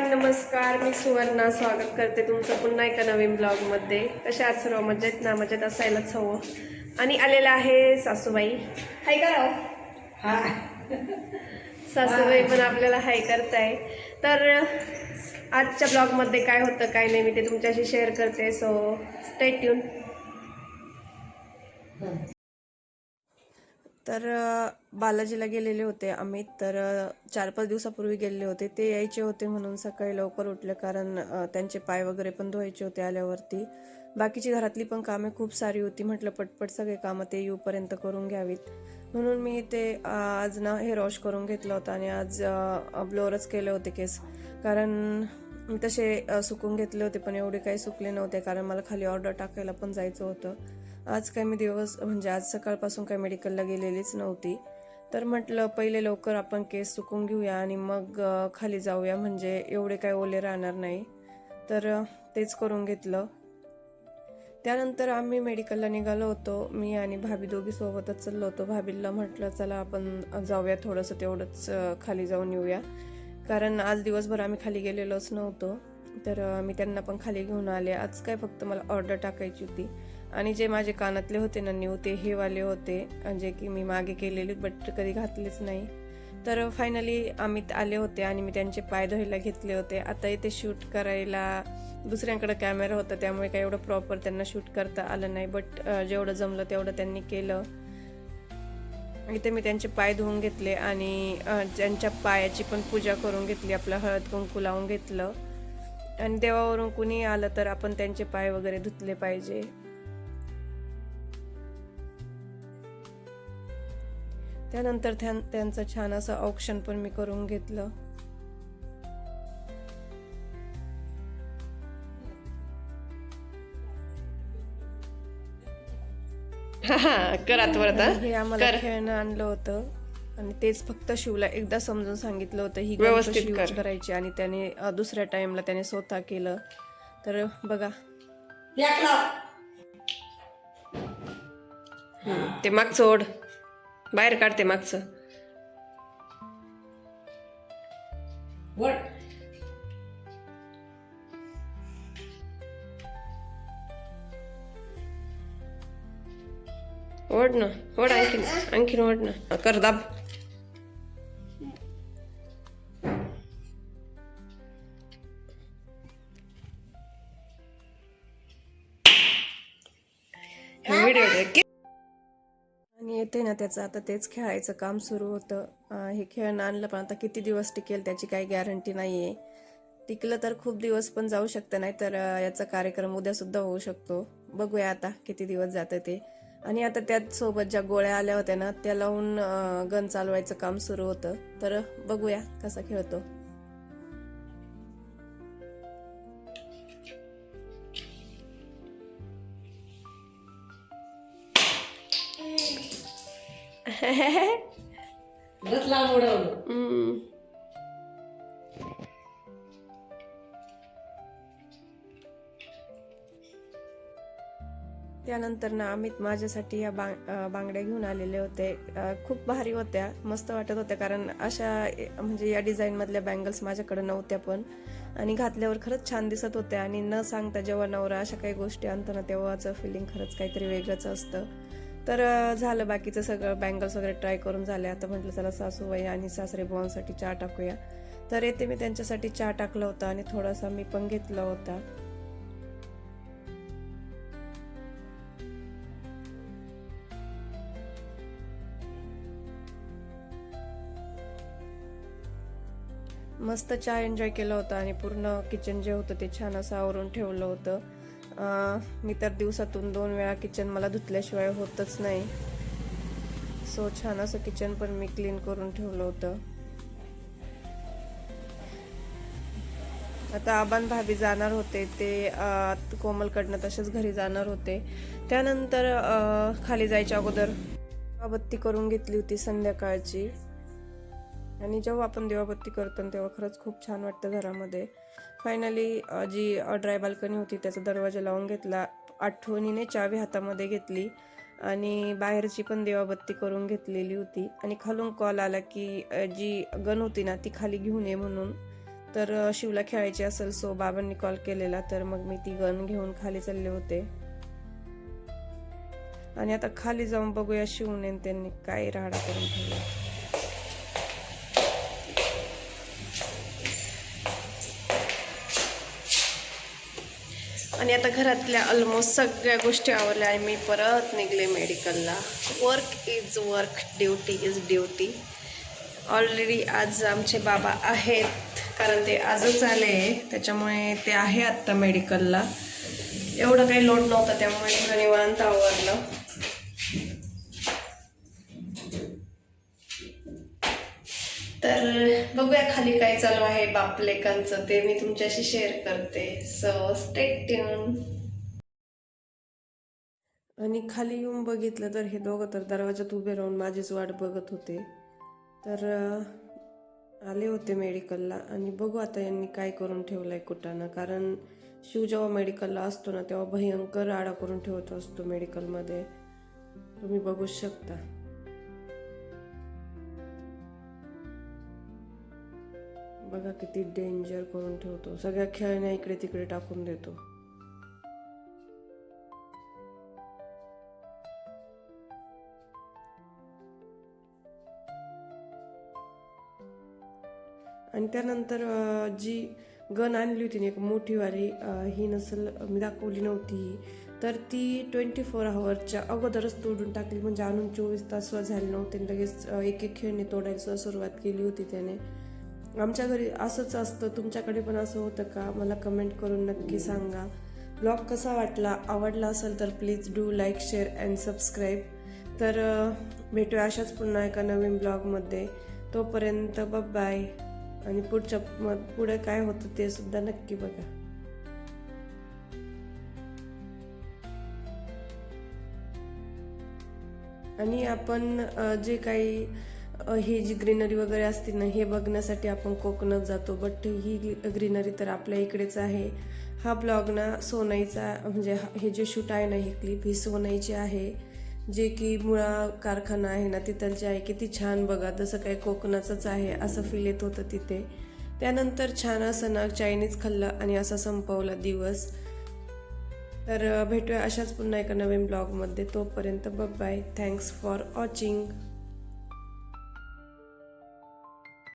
नमस्कार, मी सुवर्णा स्वागत करते तुमचं पुन्हा एका नवीन ब्लॉगमध्ये. कशा आहात सर्व? मजेत ना? मजेत असायलाच हवं. आणि आलेला आहे सासूबाई. हाय करा. सासूबाई पण आपल्याला हाय करताय. तर आजच्या ब्लॉगमध्ये काय होतं काय नाही मी ते तुमच्याशी शेअर करते. So stay tune. तर बालाजीला गेलेले होते अमित. तर 4-5 दिवसापूर्वी गेलेले होते. ते यायचे होते म्हणून सकाळी लवकर उठले, कारण त्यांचे पाय वगैरे पण धुवायचे होते आल्यावरती. बाकीची घरातली पण कामे खूप सारी होती. म्हटलं पटपट सगळे कामं ते येऊपर्यंत करून घ्यावीत, म्हणून मी ते आज ना हेअर वॉश करून घेतलं होतं आणि आज ब्लोअरच केले होते केस. कारण मी तसे सुकून घेतले होते पण एवढे काही सुकले नव्हते, कारण मला खाली ऑर्डर टाकायला पण जायचं होतं. आज काय मी आज सकाळपासून काय मेडिकलला गेलेलीच नव्हती. तर म्हटलं पहिले लवकर आपण केस सुकून घेऊया आणि मग खाली जाऊया, म्हणजे एवढे काय ओले राहणार नाही. तर तेच करून घेतलं. त्यानंतर आम्ही मेडिकलला निघालो होतो. मी आणि भाभी दोघी सोबतच चाललो होतो. भाभीला म्हटलं चला आपण जाऊया, थोडंसं तेवढंच खाली जाऊन येऊया, कारण आज दिवसभर आम्ही खाली गेलेलोच नव्हतो. तर मी त्यांना पण खाली घेऊन आले. आज काय फक्त मला ऑर्डर टाकायची होती. आणि जे माझे कानातले होते ना न्यू, ते हे वाले होते, जे की मी मागे केलेले बट कधी घातलेच नाही. तर फायनली अमित आले होते आणि मी त्यांचे पाय धुवायला घेतले होते. आता इथे शूट करायला दुसऱ्यांकडे कॅमेरा होता, त्यामुळे काही एवढं प्रॉपर त्यांना शूट करता आलं नाही, बट जेवढं जमलं तेवढं त्यांनी केलं. इथे मी त्यांचे पाय धुवून घेतले आणि त्यांच्या पायाची पण पूजा करून घेतली. आपलं हळद कुंकू लावून घेतलं. आणि देवावरून कुणी आलं तर आपण त्यांचे पाय वगैरे धुतले पाहिजे. त्यानंतर त्यांचं छान असं औक्षण पण मी करून घेतलं. करात वरता हे आम्हाला खेळणं आणलं होतं आणि तेच फक्त शिवला एकदा समजून सांगितलं होतं ही व्यवस्थित करायची, आणि त्याने दुसऱ्या टाइमला त्याने स्वतः केलं. तर बघा ते मागचं ओढ बाहेर काढते, मागचं ओढ ना, ओढ, आणखीन ओढ ना, कर दाब. व्हिडिओ आणि येते ना त्याचं आता तेच खेळायचं काम सुरू होतं. हे खेळणं आणलं पण आता किती दिवस टिकेल त्याची काही गॅरंटी नाहीये. टिकलं तर खूप दिवस पण जाऊ शकतं, नाही तर याचा कार्यक्रम उद्या सुद्धा होऊ शकतो. बघूया आता किती दिवस जातं ते. आणि आता त्यात सोबत ज्या गोळ्या आल्या होत्या ना त्या लावून गन चालवायचं काम सुरू होतं. तर बघूया कसा खेळतो. त्यानंतर ना अमित माझ्यासाठी या बांगड्या घेऊन आलेले होते. खूप भारी होत्या, मस्त वाटत होत्या, कारण अशा म्हणजे या डिझाईन मधल्या बँगल्स माझ्याकडे नव्हत्या पण, आणि घातल्यावर खरंच छान दिसत होत्या. आणि न सांगता जेव्हा नवरा अशा काही गोष्टी आणतो ना तेव्हाचं फिलिंग खरंच काहीतरी वेगळंच असतं. तर झालं बाकीचं सगळं, बँगल्स वगैरे ट्राय करून झाले. आता म्हटलं चला सासूबाई आणि सासरे बुवांसाठी चहा टाकूया. तर येथे मी त्यांच्यासाठी चहा टाकला होता आणि थोडासा मी पण घेतला होता. मस्त चहा एन्जॉय केला होता आणि पूर्ण किचन जे होतं ते छान असं आवरून ठेवलं होतं. मी तर दिवसातून 2 वेळा किचन मला धुतल्याशिवाय होतच नाही. सो छान असं किचन पण मी क्लीन करून ठेवलं होतं. आता आबान भाभी जाणार होते, ते कोमलकडनं तसेच घरी जाणार होते. त्यानंतर खाली जायच्या अगोदर दिवाबत्ती करून घेतली होती संध्याकाळची. आणि जेव्हा आपण दिवाबत्ती करतो तेव्हा खरंच खूप छान वाटतं घरामध्ये. फायनली जी ड्राय बाल्कनी होती त्याचा दरवाजा लावून घेतला. आठवणीने चावी हातामध्ये घेतली आणि बाहेरची पण दिवाबत्ती करून घेतलेली होती. आणि खालून कॉल आला की जी गन होती ना ती खाली घेऊन ये म्हणून. तर शिवला खेळायची असेल, सो बाबांनी कॉल केलेला, तर मग मी ती गन घेऊन खाली चालले होते. आणि आता खाली जाऊन बघूया शिवने त्यांनी काय राडा करून ठेवला. आणि आता घरातल्या ऑलमोस्ट सगळ्या गोष्टी आवरल्या आणि मी परत निघले मेडिकलला. Work is work, duty is duty. Already आज आमचे बाबा आहेत, कारण ते आजच आले, त्याच्यामुळे ते आहे आत्ता मेडिकलला. एवढं काही लोड नव्हतं, त्यामुळे थोडं निवांत आवरलं. तर बघूया खाली काय चालू आहे बापलेकांचं, ते मी तुमच्याशी शेअर करते. So stay tune. आणि खाली येऊन बघितलं तर हे दोघं तर दरवाजात उभे राहून माझीच वाट बघत होते. तर आले होते मेडिकलला आणि बघू आता यांनी काय करून ठेवलंय कुटाणा. कारण शिव जेव्हा मेडिकलला असतो ना, तेव्हा भयंकर राडा करून ठेवत असतो मेडिकलमध्ये, तुम्ही बघू शकता. बघा किती डेंजर करून ठेवतो, सगळ्या खेळण्या इकडे तिकडे टाकून देतो. आणि त्यानंतर जी गन आणली होती ना एक मोठीवाली, ही नसल मी दाखवली नव्हती, तर ती 24 आवर्सच्या अगोदरच तोडून टाकली. म्हणजे आणून 24 तास झाले नव्हते, लगेच एक एक खेळणी तोडायला सुरुवात केली होती त्याने. आमच्या घरी असंच असतं, तुमच्याकडे पण असं होतं का? मला कमेंट करून नक्की सांगा. ब्लॉग कसा वाटला, आवडला असेल तर please do like, share and subscribe. तर भेटूया अशाच पुन्हा एका नवीन ब्लॉगमध्ये. तोपर्यंत बाय. आणि पुढे काय होतं ते सुद्धा नक्की बघा. आणि आपण जे काही ही जी ग्रीनरी वगैरे असते ना, हे बघण्यासाठी आपण कोकणात जातो, बट ही ग्रीनरी तर आपल्या इकडेच आहे. हा ब्लॉग ना सोनाईचा, म्हणजे हे जे शूट आहे ना, ही क्लिप ही सोनाईची आहे, जे की मुळा कारखाना आहे ना तिथलचे आहे. किती छान बघा, जसं काही कोकणाचंच आहे असं फील येत होतं तिथे. त्यानंतर छान असं ना चायनीज खाल्लं आणि असा संपवला दिवस. तर भेटूया अशाच पुन्हा एका नवीन ब्लॉगमध्ये. तोपर्यंत बाय. Thanks for watching.